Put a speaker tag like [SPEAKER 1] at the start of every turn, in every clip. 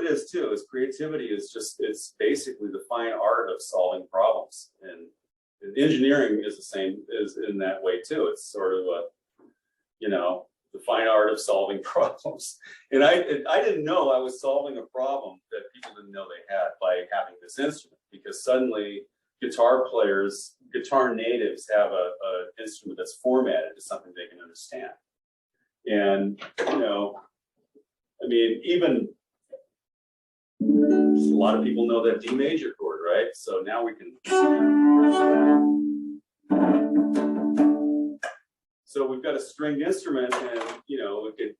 [SPEAKER 1] it is too, is creativity is just, it's basically the fine art of solving problems. And engineering is the same, is in that way too. It's sort of a, you know, the fine art of solving problems. And I didn't know I was solving a problem that people didn't know they had by having this instrument, because suddenly guitar players, guitar natives have a instrument that's formatted to something they can understand. And, you know, I mean, even a lot of people know that D major chord, right? So now we can. So we've got a stringed instrument, and you know, we could,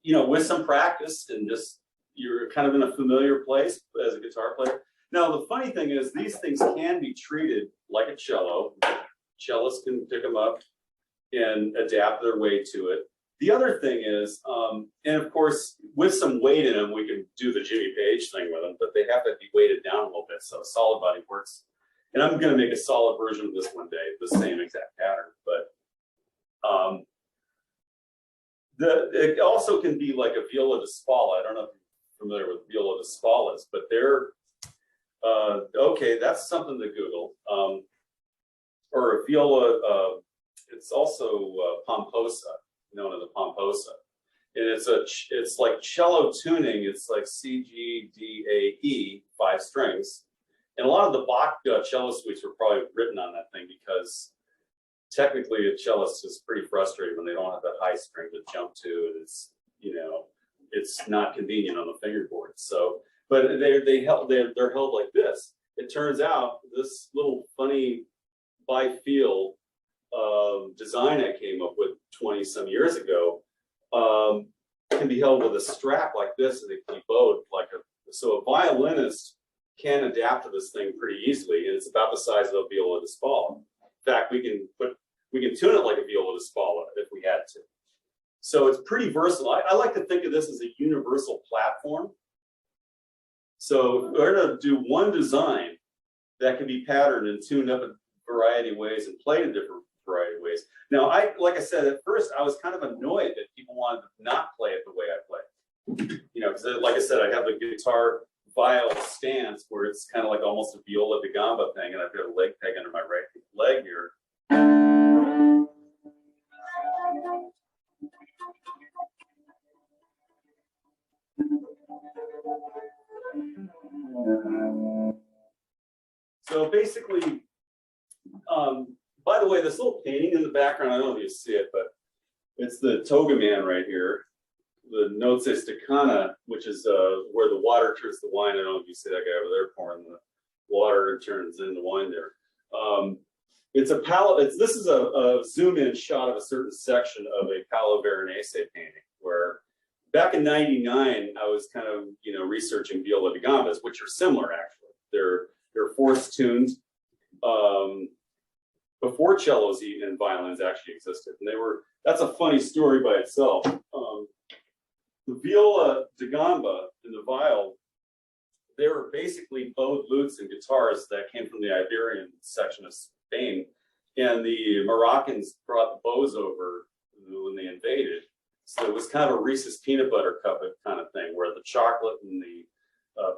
[SPEAKER 1] you know, with some practice and just you're kind of in a familiar place as a guitar player. Now the funny thing is, these things can be treated like a cello. Cellists can pick them up and adapt their way to it. The other thing is, and of course, with some weight in them, we can do the Jimmy Page thing with them, but they have to be weighted down a little bit, so solid body works. And I'm going to make a solid version of this one day, the same exact pattern. But it also can be like a viola da spalla. I don't know if you're familiar with viola da spallas, but they're okay. That's something to Google. Or a viola. It's also pomposa, known as a pomposa, and it's like cello tuning. It's like C, G, D, A, E, 5 strings, and a lot of the Bach cello suites were probably written on that thing, because technically a cellist is pretty frustrated when they don't have that high string to jump to, and it's, you know, it's not convenient on the fingerboard. So, but they're held like this. It turns out this little funny bi-feel design I came up with 20 some years ago can be held with a strap like this, and it can be bowed like a, so a violinist can adapt to this thing pretty easily, and it's about the size of a viola da spalla. In fact, we can tune it like a viola da spalla if we had to. So it's pretty versatile. I like to think of this as a universal platform. So we're going to do one design that can be patterned and tuned up in a variety of ways and played in different variety of ways. Now, like I said, at first I was kind of annoyed that people wanted to not play it the way I play. You know, because like I said, I have the GuitarViols stance where it's kind of like almost a viola da gamba thing, and I've got a leg peg under my right leg here. So basically, by the way, this little painting in the background, I don't know if you see it, but it's the TogaMan right here, the Note Staccana, which is where the water turns to wine. I don't know if you see that guy over there pouring the water and turns into wine there. It's a this is a zoom-in shot of a certain section of a Paolo Veronese painting, where back in '99, I was kind of, you know, researching viola da gambas, which are similar actually. They're force tuned before cellos and violins actually existed, and that's a funny story by itself. The viola da gamba and the viol, they were basically bowed lutes and guitars that came from the Iberian section of Spain, and the Moroccans brought the bows over when they invaded. So it was kind of a Reese's peanut butter cup kind of thing, where the chocolate and the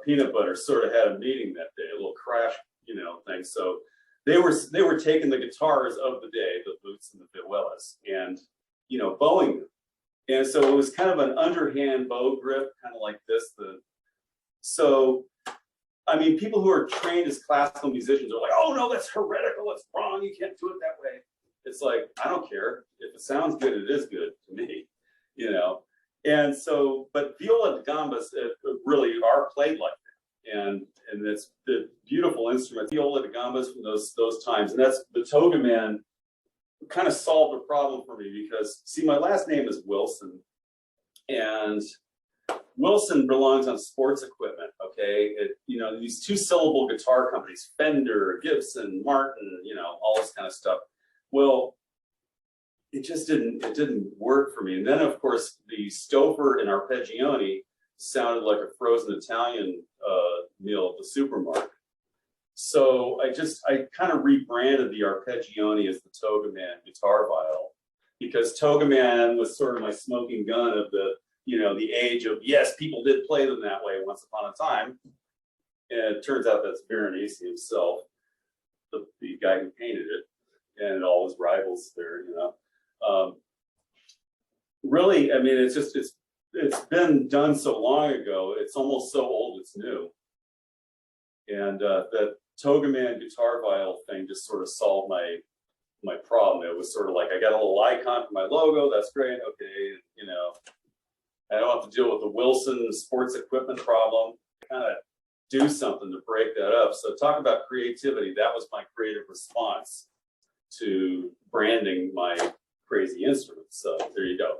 [SPEAKER 1] peanut butter sort of had a meeting that day, a little crash, you know, thing. So they were taking the guitars of the day, the lutes and the violas, and, you know, bowing them. And so it was kind of an underhand bow grip, kind of like this. So, I mean, people who are trained as classical musicians are like, oh no, that's heretical, that's wrong, you can't do it that way. It's like, I don't care. If it sounds good, it is good to me, you know. And so, but viola da gambas really are played like that. And it's the beautiful instrument, viola da gambas from those times. And that's the TogaMan kind of solved a problem for me, because see, my last name is Wilson, and Wilson belongs on sports equipment. Okay, you know, these 2-syllable guitar companies, Fender, Gibson, Martin, you know, all this kind of stuff. Well, it just didn't work for me. And then of course the Stouffer and Arpeggione sounded like a frozen Italian meal at the supermarket. So I kind of rebranded the Arpeggione as the TogaMan guitar viol, because TogaMan was sort of my smoking gun of the you know, the age of, yes, people did play them that way once upon a time. And it turns out that's Veronese himself, the guy who painted it, and all his rivals there, you know. Really, I mean, it's been done so long ago, it's almost so old it's new. And the TogaMan GuitarViol thing just sort of solved my problem. It was sort of like, I got a little icon for my logo, that's great, okay, you know. I don't have to deal with the Wilson sports equipment problem. Kind of do something to break that up. So talk about creativity. That was my creative response to branding my crazy instruments. So there you go.